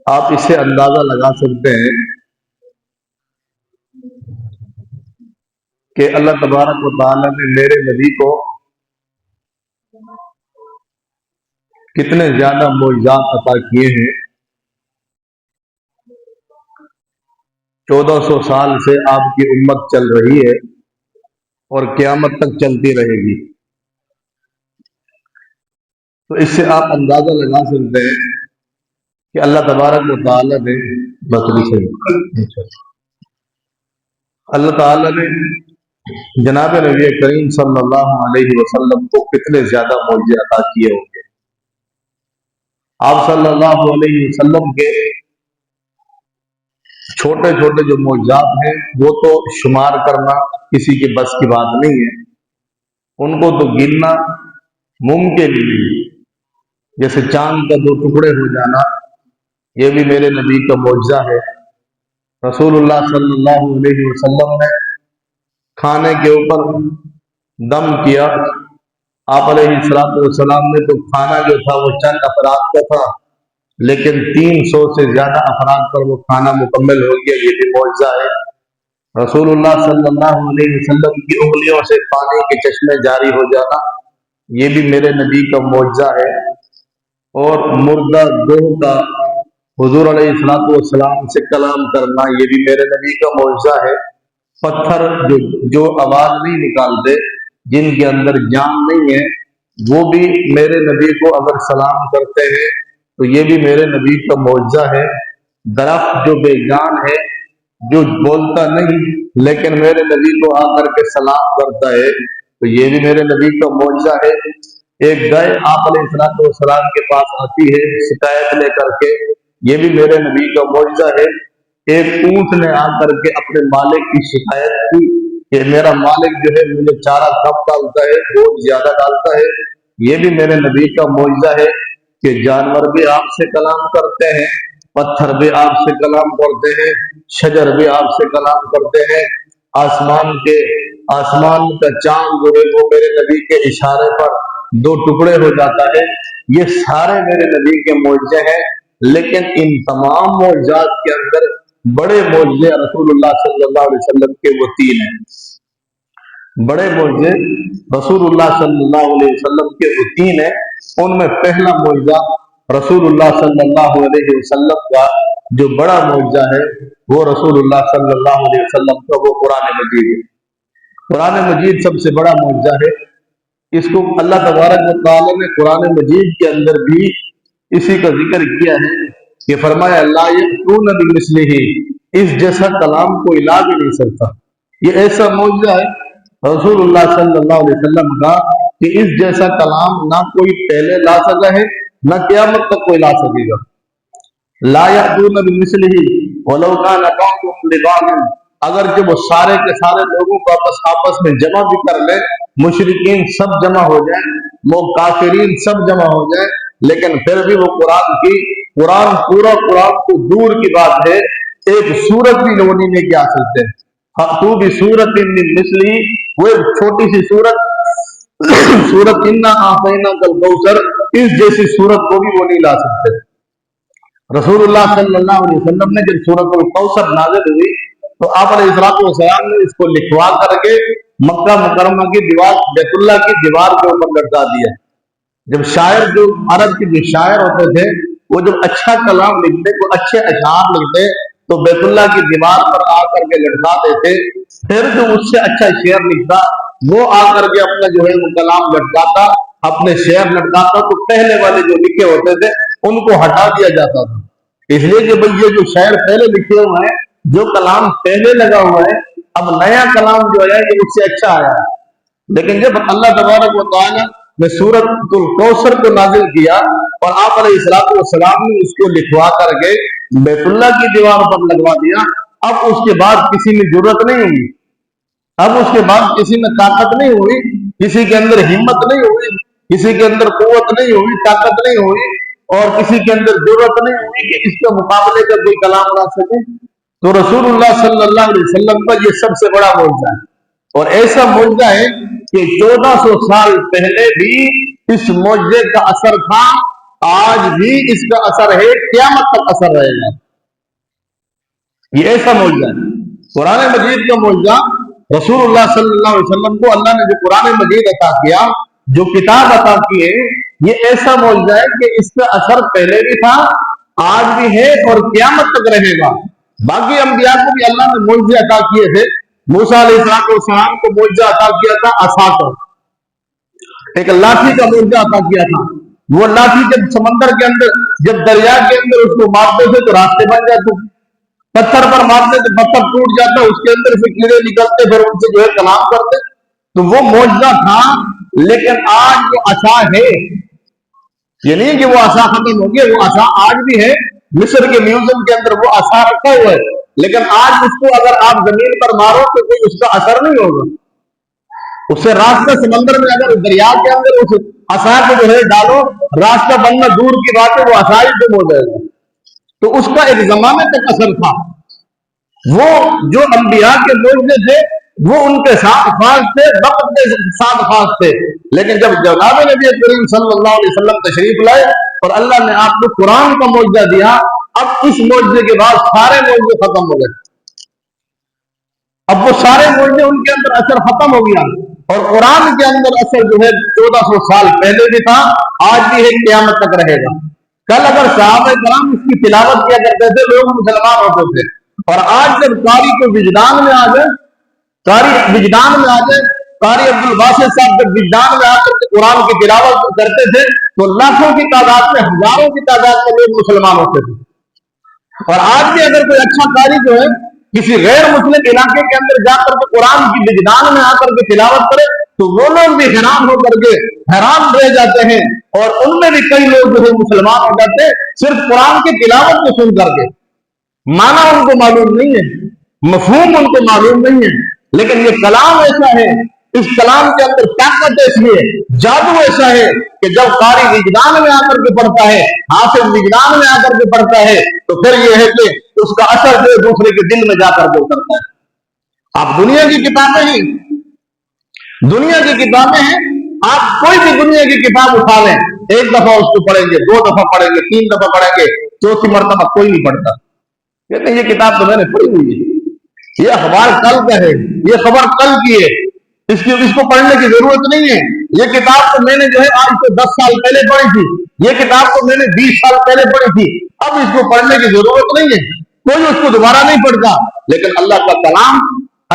آپ اس سے اندازہ لگا سکتے ہیں کہ اللہ تبارک و تعالیٰ نے میرے نبی کو کتنے زیادہ معجزات عطا کیے ہیں۔ 1400 سال سے آپ کی امت چل رہی ہے اور قیامت تک چلتی رہے گی، تو اس سے آپ اندازہ لگا سکتے ہیں کہ اللہ تبارک و تعالیٰ نے اللہ تعالیٰ نے جناب نبی کریم صلی اللہ علیہ وسلم کو کتنے زیادہ معجزے عطا کیے ہوں گے۔ آپ صلی اللہ علیہ وسلم کے چھوٹے چھوٹے جو معجزات ہیں وہ تو شمار کرنا کسی کے بس کی بات نہیں ہے، ان کو تو گننا ممکن نہیں۔ جیسے چاند کا 2 ٹکڑے ہو جانا، یہ بھی میرے نبی کا معجزہ ہے۔ رسول اللہ صلی اللہ علیہ وسلم نے کھانے کے اوپر دم کیا، آپ علیہ السلام نے تو کھانا جو تھا وہ چند افراد کا تھا، لیکن 300 سے زیادہ افراد پر وہ کھانا مکمل ہو گیا، یہ بھی معجزہ ہے۔ رسول اللہ صلی اللہ علیہ وسلم کی انگلیوں سے پانی کے چشمے جاری ہو جانا، یہ بھی میرے نبی کا معجزہ ہے۔ اور مردہ روح کا حضور علیہ السلام سے کلام کرنا، یہ بھی میرے نبی کا معجزہ ہے۔ پتھر جو آواز نہیں نکالتے، جن کے اندر جان نہیں ہے، وہ بھی میرے نبی کو اگر سلام کرتے ہیں تو یہ بھی میرے نبی کا معجزہ ہے۔ درخت جو بے جان ہے، جو بولتا نہیں لیکن میرے نبی کو آ کر کے سلام کرتا ہے، تو یہ بھی میرے نبی کا معجزہ ہے۔ ایک گائے آپ علیہ السلام کے پاس آتی ہے شکایت لے کر کے، یہ بھی میرے نبی کا معجزہ ہے۔ ایک اونٹ نے آ کر کے اپنے مالک کی شکایت کی کہ میرا مالک جو ہے مجھے چارہ کم ڈالتا ہے، بہت زیادہ ڈالتا ہے، یہ بھی میرے نبی کا معجزہ ہے کہ جانور بھی آپ سے کلام کرتے ہیں، پتھر بھی آپ سے کلام کرتے ہیں، شجر بھی آپ سے کلام کرتے ہیں، آسمان کا چاند جو ہے وہ میرے نبی کے اشارے پر 2 ٹکڑے ہو جاتا ہے۔ یہ سارے میرے نبی کے معجزے ہیں، لیکن ان تمام معجزات کے اندر بڑے معجزے رسول اللہ صلی اللہ علیہ وسلم کے وہ 3 ہیں۔ بڑے معجزے رسول اللہ صلی اللہ علیہ وسلم کے وہ 3 ہیں۔ ان میں پہلا معجزہ رسول اللہ صلی اللہ علیہ وسلم کا جو بڑا معجزہ ہے وہ رسول اللہ صلی اللہ علیہ وسلم کا وہ قرآن مجید ہے۔ قرآن مجید سب سے بڑا معجزہ ہے۔ اس کو اللہ تبارک و تعالیٰ نے قرآن مجید کے اندر بھی اسی کا ذکر کیا ہے کہ فرمایا لا یأتون بمثلہ، اس جیسا کلام کوئی لا بھی نہیں سکتا۔ یہ ایسا معجزہ ہے رسول اللہ صلی اللہ علیہ وسلم کا کہ اس جیسا کلام نہ کوئی پہلے لا سکا ہے، نہ قیامت تک کوئی لا سکے گا۔ لا یأتون بمثلہ ولو کان بعضهم لبعض، اگر جب وہ سارے کے سارے لوگوں کو آپس میں جمع بھی کر لیں، مشرکین سب جمع ہو جائیں، وہ کافرین سب جمع ہو جائیں، لیکن پھر بھی وہ پورا قرآن تو دور کی بات ہے، ایک سورت بھی لوگ نہیں لے کے آ سکتے۔ تو بھی سورت من مثلی، وہ ایک چھوٹی سی سورت انا اعطیناک الکوثر، اس جیسی سورت کو بھی وہ نہیں لا سکتے۔ رسول اللہ صلی اللہ علیہ وسلم نے جب سورت الکوثر نازل ہوئی تو آپ علیہ السلام نے اس کو لکھوا کر کے مکہ مکرمہ کی دیوار، بیت اللہ کی دیوار کے اوپر لٹکا دیا۔ جب شاعر، جو عرب کے جو شاعر ہوتے تھے، وہ جب اچھا کلام لکھتے، کو اچھے اشعار لکھتے تو بیت اللہ کی دیوار پر آ کر کے لٹکاتے تھے۔ پھر جو اس سے اچھا شعر لکھتا وہ آ کر کے اپنا جو ہے وہ کلام لٹکاتا، اپنے شعر لٹکاتا، تو پہلے والے جو لکھے ہوتے تھے ان کو ہٹا دیا جاتا تھا۔ اس لیے کہ بھئی یہ جو شعر پہلے لکھے ہوئے ہیں، جو کلام پہلے لگا ہوا ہے، اب نیا کلام جو ہے یہ اس سے اچھا آیا ہے۔ لیکن جب اللہ تبارک و تعالیٰ نے سورت الکوثر کو نازل کیا اور آپ علیہ السلام نے اس کو لکھوا کر کے بیت اللہ کی دیوار پر لگوا دیا، اب اس کے بعد کسی میں ضرورت نہیں ہوئی، اب اس کے بعد کسی میں طاقت نہیں ہوئی، کسی کے اندر ہمت نہیں ہوئی، کسی کے اندر قوت نہیں ہوئی، طاقت نہیں ہوئی، اور کسی کے اندر ضرورت نہیں ہوئی کہ اس کے مقابلے کا کوئی کلام لا سکے۔ تو رسول اللہ صلی اللہ علیہ وسلم کا یہ سب سے بڑا معجزہ ہے، اور ایسا معجزہ ہے کہ 1400 سال پہلے بھی اس معجزے کا اثر تھا آج بھی اس کا اثر ہے، قیامت تک اثر رہے گا. یہ ایسا معجزہ ہے قرآن مجید کا معجزہ. رسول اللہ صلی اللہ علیہ وسلم کو اللہ نے جو قرآن مجید عطا کیا، جو کتاب عطا کی ہے، یہ ایسا معجزہ ہے کہ اس کا اثر پہلے بھی تھا، آج بھی ہے اور قیامت تک رہے گا. باقی انبیاء کو بھی اللہ نے معجزے عطا کیے تھے. موسیٰ علیہ السلام کو معجزہ عطا کیا تھا عصا کو، ایک لاٹھی کا معجزہ عطا کیا تھا. وہ لاٹھی جب سمندر کے اندر، جب دریا کے اندر اس کو مارتے تھے تو راستے بن جاتے، پتھر پر مارتے تھے پتھر ٹوٹ جاتا، اس کے اندر سے کیڑے نکلتے، پھر ان سے جو ہے کلام کرتے. تو وہ معجزہ تھا. لیکن آج وہ عصا ہے، یہ نہیں کہ وہ عصا ختم ہو گیا، وہ عصا آج بھی ہے. مصر کے میوزیم کے اندر وہ عصا رکھا ہوا ہے، لیکن آج اس کو اگر آپ زمین پر مارو تو کوئی اس کا اثر نہیں ہوگا. اس سے راستہ سمندر میں اگر دریا کے اندر اس عصا کو جو ہے ڈالو، راستہ بننا دور کی بات ہے، وہ عصا ہی گم ہو جائے گا. تو اس کا ایک زمانے تک اثر تھا. وہ جو انبیاء کے معجزے تھے وہ ان کے ساتھ خاص تھے، وقت کے ساتھ خاص تھے. لیکن جب جناب نبی کریم صلی اللہ علیہ وسلم تشریف لائے اور اللہ نے آپ کو قرآن کا معجزہ دیا، اب اس معجزے کے بعد سارے معجزے ختم ہو گئے. اب وہ سارے معجزے ان کے اندر اثر ختم ہو گیا. اور قرآن کے اندر اثر جو ہے 1400 سال پہلے بھی تھا، آج بھی ہے، قیامت تک رہے گا. کل اگر صحابہ کرام اس کی تلاوت کیا کرتے تھے، لوگ مسلمان ہوتے تھے. اور آج جب قاری کو وجدان میں آ جائے، قاری وجدان میں آ جائے، قاری عبد الباسط صاحب جب وجدان میں آ کر کے قرآن کی تلاوت کرتے تھے تو لاکھوں کی تعداد میں، ہزاروں کی تعداد میں لوگ مسلمان ہوتے تھے. اور آج بھی اگر کوئی اچھا قاری جو ہے کسی غیر مسلم علاقے کے اندر جا کر کے قرآن کی وجدان میں آ کر کے تلاوت کرے تو وہ لوگ بھی حیران ہو کر کے حیران رہ جاتے ہیں. اور ان میں بھی کئی لوگ جو ہے مسلمان ہو جاتے ہیں صرف قرآن کی تلاوت کو سن کر کے. معنی ان کو معلوم نہیں ہے، مفہوم ان کو معلوم نہیں ہے، لیکن یہ کلام ایسا ہے، اس کلام کے اندر طاقت ایسی ہے، جادو ایسا ہے کہ جب قاری وجدان میں آ کر کے پڑھتا ہے، حافظ وجدان میں آ کر کے پڑھتا ہے تو پھر یہ ہے کہ اس کا اثر جو دوسرے کے دل میں جا کر کے اترتا ہے. آپ دنیا کی کتابیں ہیں، دنیا کی کتابیں ہیں، آپ کوئی بھی دنیا کی کتاب اٹھا لیں، ایک دفعہ اس کو پڑھیں گے، 2 دفعہ پڑھیں گے، 3 دفعہ پڑھیں گے، 4تھی مرتبہ کوئی نہیں پڑھتا. کہتے ہیں یہ کتاب تو میں نے پڑھی ہوئی ہے، یہ اخبار کل کا ہے، یہ خبر کل کی ہے، اس کو پڑھنے کی ضرورت نہیں ہے. یہ کتاب تو میں نے جو ہے آج سے 10 سال پہلے پڑھی تھی، یہ کتاب تو میں نے 20 سال پہلے پڑھی تھی، اب اس کو پڑھنے کی ضرورت نہیں ہے. کوئی اس کو دوبارہ نہیں پڑھتا. لیکن اللہ کا کلام،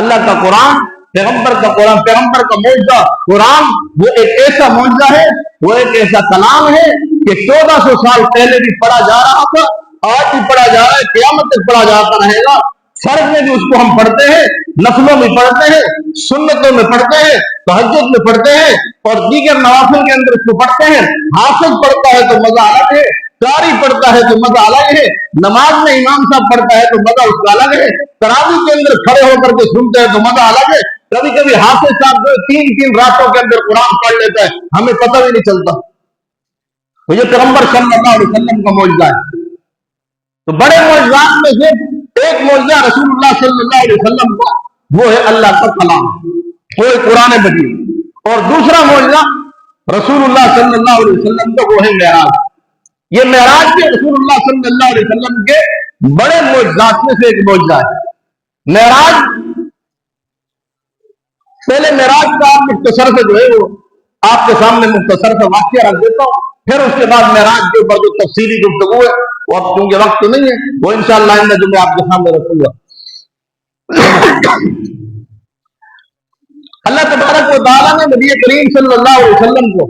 اللہ کا قرآن، پیغمبر کا قرآن، پیغمبر کا معجزہ قرآن، وہ ایک ایسا معجزہ ہے، وہ ایک ایسا کلام ہے کہ 1400 سال پہلے بھی پڑھا جا رہا تھا، آج بھی پڑھا جا رہا ہے، قیامت تک پڑھا جاتا رہے گا. فرض میں بھی اس کو ہم پڑھتے ہیں، نفلوں میں پڑھتے ہیں، سنتوں میں پڑھتے ہیں، تہجد میں پڑھتے ہیں، اور دیگر نوافل کے اندر اس کو پڑھتے ہیں. حافظ پڑھتا ہے تو مزہ الگ ہے، قاری پڑھتا ہے تو مزہ الگ ہے، نماز میں امام صاحب پڑھتا ہے تو مزہ اس کا الگ ہے، تراویح کے اندر کھڑے ہو کر کے سنتے ہیں تو مزہ الگ ہے. کبھی کبھی حافظ صاحب جو 3 راتوں کے اندر قرآن پڑھ لیتا ہے، ہمیں پتہ بھی نہیں چلتا. تو یہ پیغمبر صلی اللہ علیہ وسلم کا معجزہ ہے. تو بڑے معجزات میں سے ایک معجزہ رسول اللہ صلی اللہ علیہ وسلم کا، وہ ہے اللہ کا کلام، وہ ہے قرآن مجید. اور دوسرا معجزہ رسول اللہ صلی اللہ علیہ وسلم کا، وہ ہے معراج. یہ معراج کے رسول اللہ صلی اللہ علیہ وسلم کے بڑے معجزات میں سے ایک معجزہ ہے. معراج، پہلے معراج کا آپ مختصر سے جو ہے وہ آپ کے سامنے مختصر سے واقعہ رکھ دیتا ہوں، پھر اس کے بعد معراج کے اوپر جو تفصیلی گفتگو ہے وہ اب چونکہ وقت تو نہیں ہے، وہ انشاءاللہ آئندہ جمعے آپ کے سامنے رکھوں گا. اللہ تبارک و تعالیٰ نے نبی کریم صلی اللہ علیہ وسلم کو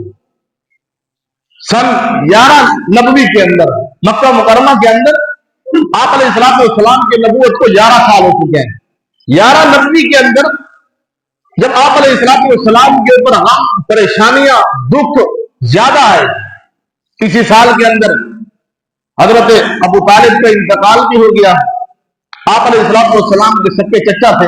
سن 11 نبوی کے اندر، مکہ مکرمہ کے اندر آپ علیہ السلام کے نبوت کو 11 سال ہو چکے ہیں. 11 نبوی کے اندر جب آپ علیہ السلام کے اوپر غم، پریشانیاں، دکھ زیادہ آئے، اسی سال کے اندر حضرت ابو طالب کا انتقال بھی ہو گیا. آپ علیہ السلام کے سکے چچا تھے،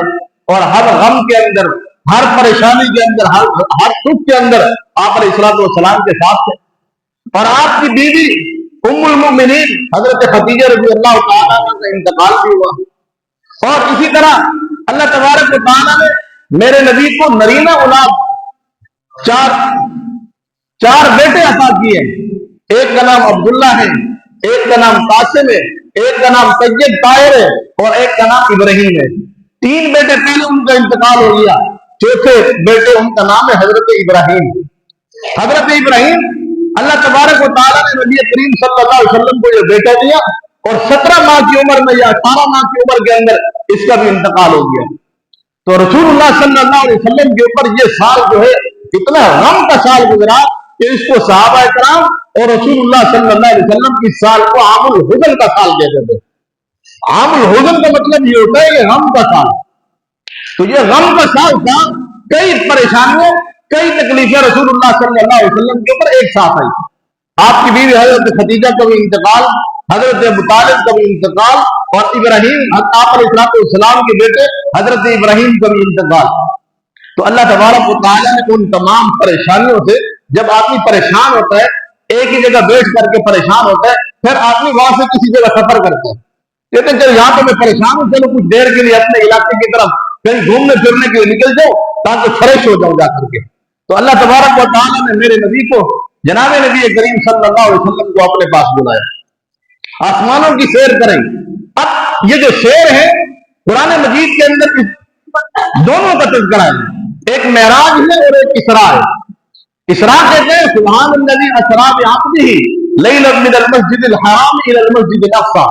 اور ہر غم کے اندر، ہر پریشانی کے اندر، ہر دکھ کے اندر آپ علیہ السلام کے ساتھ تھے. اور آپ کی بیوی ام المؤمنین حضرت خدیجہ رضی اللہ تعالیٰ کا انتقال بھی ہوا. اور اسی طرح اللہ تبارک و تعالیٰ نے میرے نبی کو نرینہ اولاد چار بیٹے عطا کیے. एक का नाम अब्दुल्ला है, एक का नाम कासिम है, एक का नाम सैयद ताहिर है और एक का नाम इब्राहिम है। 3 बेटे पहले उनका इंतकाल हो गया, चौथे बेटे उनका नाम है हजरत इब्राहिम। हजरत इब्राहिम अल्लाह तबारक व तआला ने नबी करीम सल्लल्लाहु अलैहि वसल्लम को ये बेटा दिया और 17 माह की उम्र में या 18 माह की उम्र के अंदर इसका भी इंतकाल हो गया। तो रसूलुल्लाह सल्लल्लाहु अलैहि वसल्लम के ऊपर ये साल जो है इतना गम का साल गुजरा कि इसको सहाबा इकराम और रसूलुल्लाह सल्लल्लाहु अलैहि वसल्लम इस साल को आमुल हुज़न का साल कहते थे। आमुल हुज़न का मतलब ये होता है कि गम का साल। तो ये गम का साल था, कई परेशानियों, कई तकलीफें रसूलुल्लाह सल्लल्लाहु अलैहि वसल्लम के ऊपर एक साथ आई। आपकी बीवी हजरत खदीजा का भी इंतकाल, हजरत अबू तालिब का भी इंतकाल और इब्राहिम आप अलैहिस्सलाम के बेटे हजरत इब्राहिम का भी इंतकाल। तो अल्लाह तबारक व तआला ने उन तमाम परेशानियों से, जब आदमी परेशान होता है, एक ही जगह बैठ करके परेशान होता है, फिर आदमी वहां से किसी जगह सफर करता है, कहते हैं चलो यहाँ तो मैं परेशान हूं, चलो कुछ देर के लिए अपने इलाके की तरफ कहीं घूमने फिरने के लिए निकल जाओ ताकि फ्रेश हो जाओ जाकर के। तो अल्लाह तबारक व तआला ने मेरे नबी को, जनाब नबी करीम सल्लल्लाहु अलैहि वसल्लम को अपने पास बुलाया, आसमानों की सैर करें। अब ये जो सैर है कुरान मजीद के अंदर दोनों का तज़किरा है, एक मेराज है और एक इसरा है। इसरा कहते हैं सुब्हानल्लज़ी असरा बिअब्दिही लैलन मिनल मस्जिदिल हराम इलल मस्जिदिल अक़सा।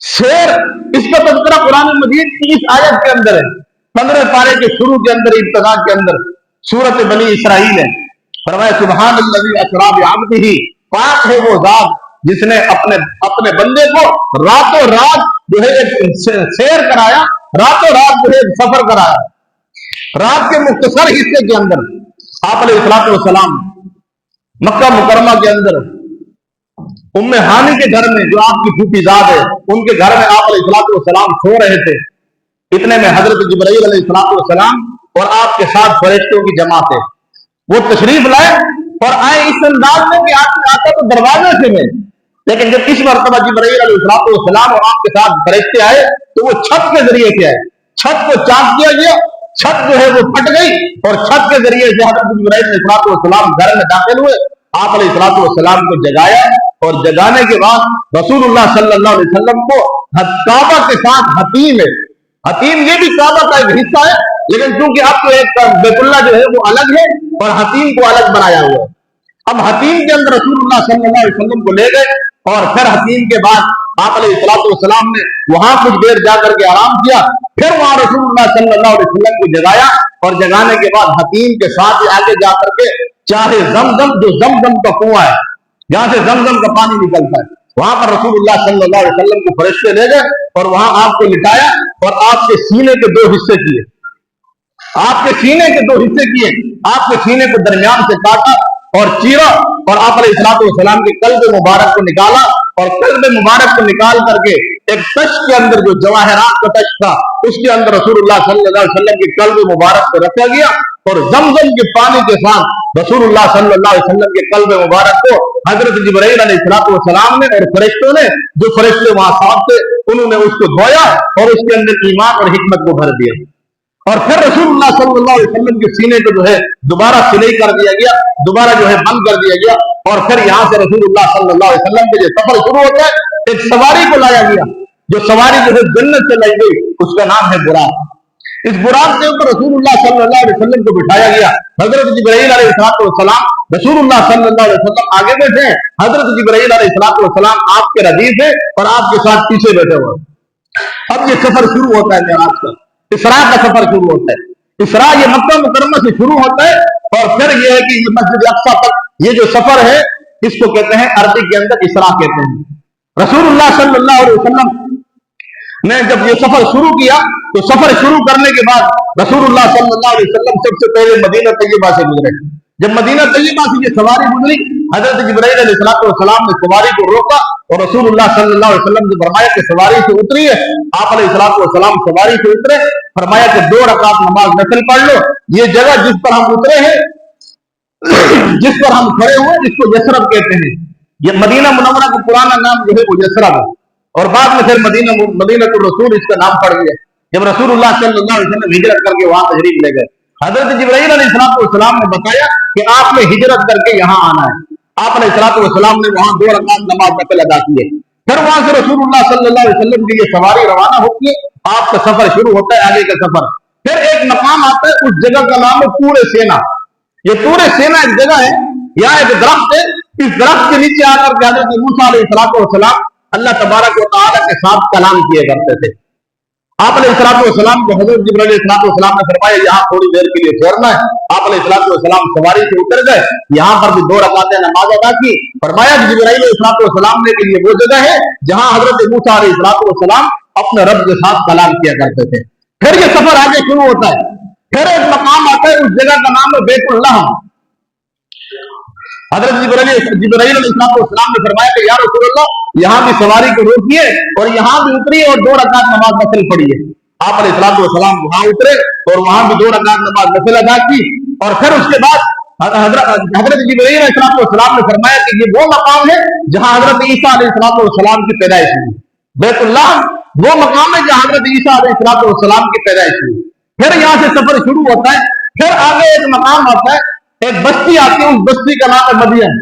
शेर, इसका तज़किरा कुरान मजीद की इस आयत के अंदर है, 15 पारे के शुरू के अंदर, इब्तिदा के अंदर सूरत बनी इसराइल है। फरमाया सुब्हानल्लज़ी असरा बिअब्दिही, पाक है वो जात जिसने अपने बंदे को रातों रात जो है एक सैर कराया, रातों रात जो है सफर कराया। रात के मुख्तसर हिस्से के अंदर आप अलैहिस्सलाम मक्का मुकरमा के अंदर उम्मे हानी के घर में, जो आपकी फूफी जाद है, उनके घर में आप अलैहिस्सलाम सो रहे थे। इतने में हजरत जिब्राइल अलैहिस्सलाम और आपके साथ फरिश्तों की जमात है, वो तशरीफ लाए और आए इस अंदाज में कि आपने आता तो दरवाजे से में, लेकिन जब इस मरतबा जिब्राइल अलैहिस्सलाम और आपके साथ फरिश्ते आए तो वो छत के जरिए से आए। छत को चाक किया गया, छत जो है वो फट गई और छत के जरिए से हजरत जिब्राइल अलैहिस्सलाम घर में दाखिल हुए, आप अलैहिस्सलाम को जगाया और जगाने के बाद रसूलुल्लाह सल्लल्लाहु अलैहि वसल्लम को काबा के साथ हतीम है, हतीम ये भी काबा का एक हिस्सा है, लेकिन क्योंकि अब तो एक बैतुल्लाह जो है वो अलग है और हतीम को अलग बनाया हुआ है। अब हतीम के अंदर रसूलुल्लाह सल्लल्लाहु अलैहि वसल्लम को ले गए और फिर हतीम के बाद आप अलैहिस्सलाम ने वहां कुछ देर जाकर के आराम किया, फिर वहां रसूलुल्लाह सल्लल्लाहु अलैहि वसल्लम को जगाया और जगाने के बाद हतीम के साथ आगे जाकर के चाहे जमजम, जो जमजम का कुआं है जहां से जमजम का पानी निकलता है, वहां पर रसूलुल्लाह सल्लल्लाहु अलैहि वसल्लम को फरिश्ते ले गए और वहां आपको लिटाया और आपके सीने के 2 हिस्से किए, आपके सीने के 2 हिस्से किए, आपके सीने को दरमियान से काटा और चीरा और आप अलैहिस्सलाम के कल्ब मुबारक को निकाला और कल्ब मुबारक को निकाल करके एक तश के अंदर, जो जवाहरात का तश था, उसके अंदर रसूलुल्लाह सल्लल्लाहु अलैहि वसल्लम के कल्ब मुबारक को रखा गया और जमजम के पानी के साथ रसूलुल्लाह सल्लल्लाहु अलैहि वसल्लम के कल्ब मुबारक को हजरत जिब्राइल अलैहिस्सलाम ने और फरिश्तों ने, जो फरिश्ते वहां साथ थे, उन्होंने उसको धोया और उसके अंदर ईमान और हिकमत को भर दिया और फिर रसूलुल्लाह सल्लल्लाहु अलैहि वसल्लम के सीने को जो है दोबारा सिलाई कर दिया गया, दोबारा जो है बंद कर दिया गया और फिर यहाँ से रसूलुल्लाह सल्लल्लाहु अलैहि वसल्लम के जो सफर शुरू होता है, एक सवारी को लाया गया, जो सवारी जो है जन्नत से लाई गई, उसका नाम है बुराक। इस बुराक के ऊपर रसूलुल्लाह सल्लल्लाहु अलैहि वसल्लम को बिठाया गया। हजरत जिब्राइल अलैहिस्सलाम, रसूलुल्लाह सल्लल्लाहु अलैहि वसल्लम आगे बैठे हैं, हजरत जिब्राइल अलैहिस्सलाम आपके रदीफ है और आपके साथ पीछे बैठे हुए। अब ये सफर शुरू होता है मेराज का, इसरा का सफर शुरू होता है। इसरा ये मक्का मुकरमा से शुरू होता है और फिर ये है कि मस्जिद अक्सा तक ये जो सफर है, इसको कहते हैं, अरबी के अंदर इसरा कहते हैं। रसूलुल्लाह सल्लल्लाहु अलैहि वसल्लम ने जब ये सफर शुरू किया तो सफर शुरू करने के बाद रसूलुल्लाह सल्लल्लाहु अलैहि वसल्लम सबसे पहले मदीना तैयबा से गुजरे। जब मदीना तैयबा से ये सवारी गुजरी, हजरत जिब्राइल अलैहिस्सलाम ने सवारी को रोका और रसूलुल्लाह सल्लल्लाहु अलैहि वसल्लम से फरमाया कि सवारी से उतरी है। आप अलैहिस्सलाम सवारी से उतरे, फरमाया कि 2 रकात नमाज नफिल पढ़ लो। ये जगह जिस पर हम उतरे हैं, जिस पर हम खड़े हुए, इसको यसरब कहते हैं। ये मदीना मुनव्वरा का पुराना नाम जो है वो यसरब है और बाद में फिर मदीनतुर रसूल इसका नाम पड़ गया जब रसूलुल्लाह सल्लल्लाहु अलैहि वसल्लम हिजरत करके वहां तशरीफ ले गए। हजरत जिब्राइल अलैहिस्सलाम ने बताया कि आपने हिजरत करके यहाँ आना है आप अलैहिस्सलाम ने वहां 2 रकात नमाज नफिल अदा किए। फिर वहां से रसूलुल्लाह सल्लल्लाहु अलैहि वसल्लम की ये सवारी रवाना होती है, आपका सफर शुरू होता है, आगे का सफर। फिर एक मकाम आता है, उस जगह का नाम है पूरे सेना। ये पूरे सेना एक जगह है, यहाँ एक दरख्त है, इस दरख्त के नीचे आकर के हजरत मूसा अलैहिस्सलाम अल्लाह तबारक व तआला के साथ कलाम किए करते थे। आप अलैहिस्सलाम को हजरत जिब्रील अलैहिस्सलाम ने फरमाया यहाँ थोड़ी देर के लिए ठहरना है। आप अलैहिस्सलाम सवारी से उतर गए, यहाँ पर भी 2 रकातें नमाज अदा की। फरमाया जिब्रील अलैहिस्सलाम ने कि ये वो जगह है जहाँ हजरत मूसा अलैहिस्सलाम अपने रब के साथ कलाम किया करते थे। फिर ये सफर आगे शुरू होता है, फिर एक मकाम आता है, उस जगह का नाम है बैतुल्लाहम। हजरत जिब्रील अलैहिस्सलाम ने फरमाया कि या रसूलल्लाह, यहाँ की सवारी को रोकिए और यहाँ भी उतरिए और 2 रकात नमाज नफिल पढ़िए। आप अलैहिस्सलाम वहां उतरे और वहां भी 2 रकात नमाज नफिल अदा की। और फिर उसके बाद हजरत जिब्रील अलैहिस्सलाम ने फरमाया कि ये वो मकाम है जहां हजरत ईसा अलैहिस्सलाम की पैदाइश हुई। बैतुल्लाह वो मकाम है जहां हजरत ईसा अलैहिस्सलाम की पैदाइश हुई। फिर यहाँ से सफर शुरू होता है, फिर आगे एक मकाम आता है, एक बस्ती आती है, उस बस्ती का नाम है मदियन।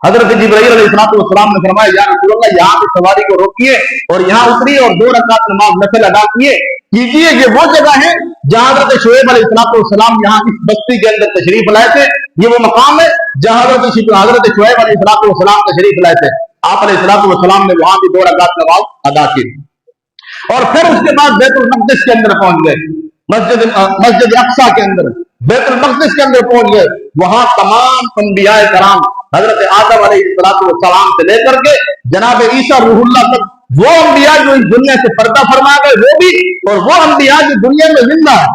हजरत जिब्रील अलैहिस्सलाम ने फरमाया या रसूलल्लाह, यहाँ की सवारी को रोकिए और यहाँ उतरिए और 2 रकात नमाज नफिल अदा कीजिए। ये वो जगह है जहां हजरत शुएब अलैहिस्सलाम यहाँ इस बस्ती के अंदर तशरीफ लाए थे। ये वो मकाम है जहां हजरत शुएब अलैहिस्सलाम तशरीफ लाए थे। आप अलैहिस्सलाम ने वहां भी 2 रकात नमाज अदा की और फिर उसके बाद बैतुल मक़दिस के अंदर पहुंच गए, मस्जिद अक्सा के अंदर, बैतुल मक़दिस के अंदर पहुंच गए। वहां तमाम अंबियाए कराम हजरत आदम अलैहिस्सलाम से लेकर के जनाब ईसा रूहुल्लाह तक, वो अंबिया जो इस दुनिया से पर्दा फरमा गए वो भी, और वो अंबिया जो दुनिया में जिंदा है,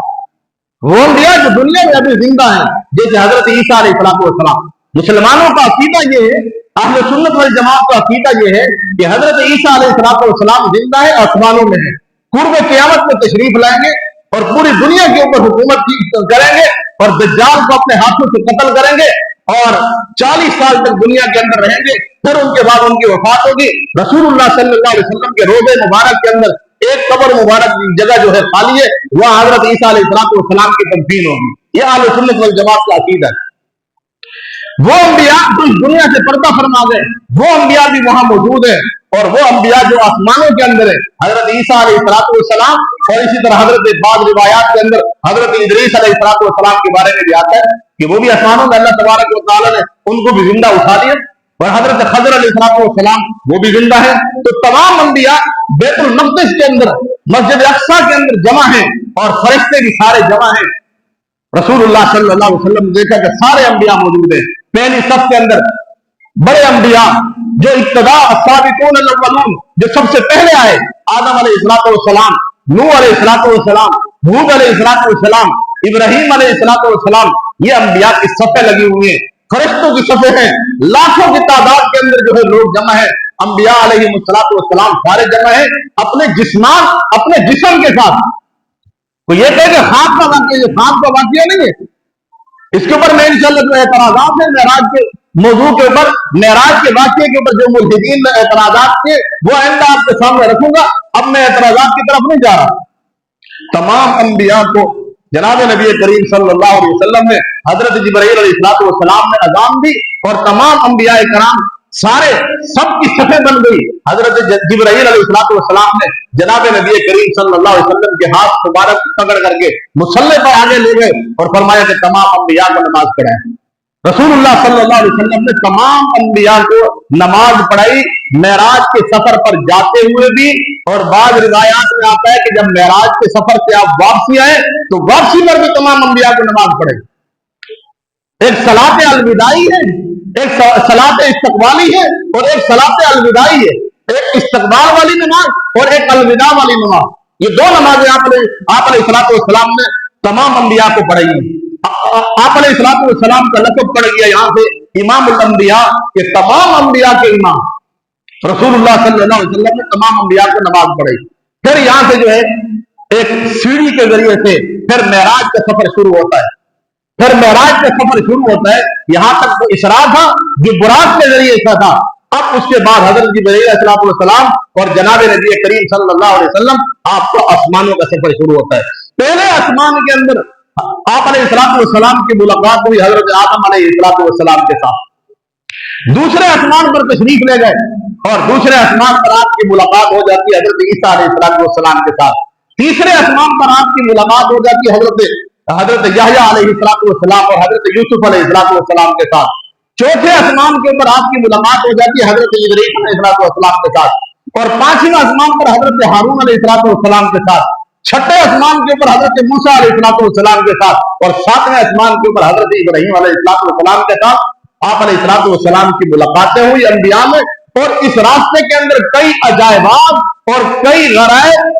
वो अंबिया जो दुनिया में अभी जिंदा है, जैसे हजरत ईसा अलैहिस्सलाम। मुसलमानों का अकीदा ये है, अहले सुन्नत वल जमात का अकीदा ये है कि हजरत ईसा अलैहिस्सलाम जिंदा है, आसमानों में है, कुर्ब क़यामत में तशरीफ लाएंगे और पूरी दुनिया के ऊपर हुकूमत करेंगे और दज्जाल को अपने हाथों से कत्ल करेंगे और 40 साल तक दुनिया के अंदर रहेंगे। फिर उनके बाद उनकी वफात होगी। रसूलुल्लाह सल्लल्लाहु अलैहि वसल्लम के रोज़े मुबारक के अंदर एक कब्र मुबारक जगह जो है खाली है, वहां हजरत ईसा अलैहिस्सलाम की तदफीन होगी। यह अहले सुन्नत वल जमात का अकीदा है। वो अंबिया जो इस दुनिया से पर्दा फरमा गए, वो अंबिया भी वहां मौजूद है और वो अंबिया जो आसमानों के अंदर है, हजरत ईसा अलैहिस्सलाम, और इसी तरह हजरत बाद रिवायात के अंदर हजरत इदरीस अलैहिस्सलाम के बारे में भी आता है कि वो भी आसमानों में अल्लाह तबारक व तआला ने उनको भी जिंदा उठा दिया, और हजरत खज़र अलैहिस्सलाम वो भी जिंदा है। तो तमाम अंबिया बैतुल मक़दिस के अंदर, मस्जिद अक्सा के अंदर जमा है और फरिश्ते भी सारे जमा है। रसूलुल्लाह सल्लल्लाहु अलैहि वसल्लम ने देखा कि सारे अंबिया मौजूद हैं। पहली सफ के अंदर बड़े अंबिया जो इब्तिदा अस्साबिकून अल-अव्वलून, जो सबसे पहले आए, आदम अलैहिस्सलाम, नूह अलैहिस्सलाम, हूद अलैहिस्सलाम, इब्राहीम अलैहिस्सलाम, ये अंबिया की सफ़े लगी हुई हैं, फरिश्तों की सफ़े हैं, लाखों की तादाद के अंदर जो है लोग जमा है। अंबिया अलैहिस्सलाम सारे जमा है अपने जिस्म के साथ। तो ये कहे कि खास का वाक़या, ये खास का वाक़या नहीं है, इसके ऊपर मैं इंशाअल्लाह जो एतराज़ात है मेराज के मौजू के ऊपर, मेराज के वाक़ये के ऊपर जो मुल्हिदीन में एतराज़ात थे वो आइंदा आपके सामने रखूंगा। अब मैं एतराज़ात की तरफ नहीं जा रहा। तमाम अंबिया को जनाब नबी करीम सल्लल्लाहु अलैहि वसल्लम ने, हजरत जिब्रील अलैहिस्सलाम ने अज़ान दी और तमाम अंबिया कराम सारे सबकी सफ़े बन गई। हजरत जिब्रील अलैहिस्सलाम ने जनाब नबी करीम सल्लल्लाहु अलैहि वसल्लम के हाथ मुबारक पकड़ करके मुसल्ले पर आगे ले गए और फरमाया कि तमाम अंबिया को नमाज पढ़ाएं। रसूलुल्लाह सल्लल्लाहु अलैहि वसल्लम ने तमाम अंबिया को नमाज पढ़ाई, मेराज के सफर पर जाते हुए भी, और बाद रिवायात में आता है कि जब मेराज के सफर से आप वापसी आए तो वापसी पर भी तमाम अंबिया को नमाज पढ़ाई। एक सलात अलविदाई है, एक सलात इस्तकबाली है और एक सलात अलविदाई है। एक इस्तकबाल वाली नमाज और एक अलविदा वाली नमाज, ये 2 नमाजें आप अलैहिस्सलाम ने तमाम अंबिया को पढ़ाई। आप अलैहिस्सलाम का लक़ब पड़ गया यहाँ से इमामुल अंबिया के, तमाम अंबिया के इमाम। रसूलुल्लाह सल्लल्लाहु अलैहि वसल्लम ने तमाम अंबिया को नमाज पढ़ाई। फिर यहाँ से जो है एक सीढ़ी के जरिए से फिर मेराज का सफर शुरू होता है। फिर मेराज का सफर शुरू होता है, यहां तक तो इसरा था जो बुराक के जरिए इसरा था। अब उसके बाद हजरत जिब्रील अलैहिस्सलाम और जनाब नबी करीम सल्लल्लाहु अलैहि वसल्लम आपको आसमानों का सफर शुरू होता है। पहले आसमान के अंदर आप अलैहिस्सलाम की मुलाकात हुई हजरत आदम अलैहिस्सलाम के साथ। दूसरे आसमान पर तशरीफ ले गए और दूसरे आसमान पर आपकी मुलाकात हो जाती है हजरत ईसा अलैहिस्सलाम के साथ। तीसरे आसमान पर आपकी मुलाकात हो जाती है हजरत यहया अलैहिस्सलाम और हजरत यूसुफ अलैहिस्सलाम के साथ। चौथे आसमान के ऊपर आपकी मुलाकात हो जाती है हजरत इदरीस अलैहिस्सलाम के साथ और पांचवें आसमान पर हजरत हारून अलैहिस्सलाम के साथ। छठे आसमान के ऊपर हजरत मूसा अलैहिस्सलाम के साथ और सातवें आसमान के ऊपर हजरत इब्राहीम अलैहिस्सलाम के साथ आप अलैहिस्सलाम की मुलाकातें हुई अंबिया में। और इस रास्ते के अंदर कई अजायबात और कई गरायब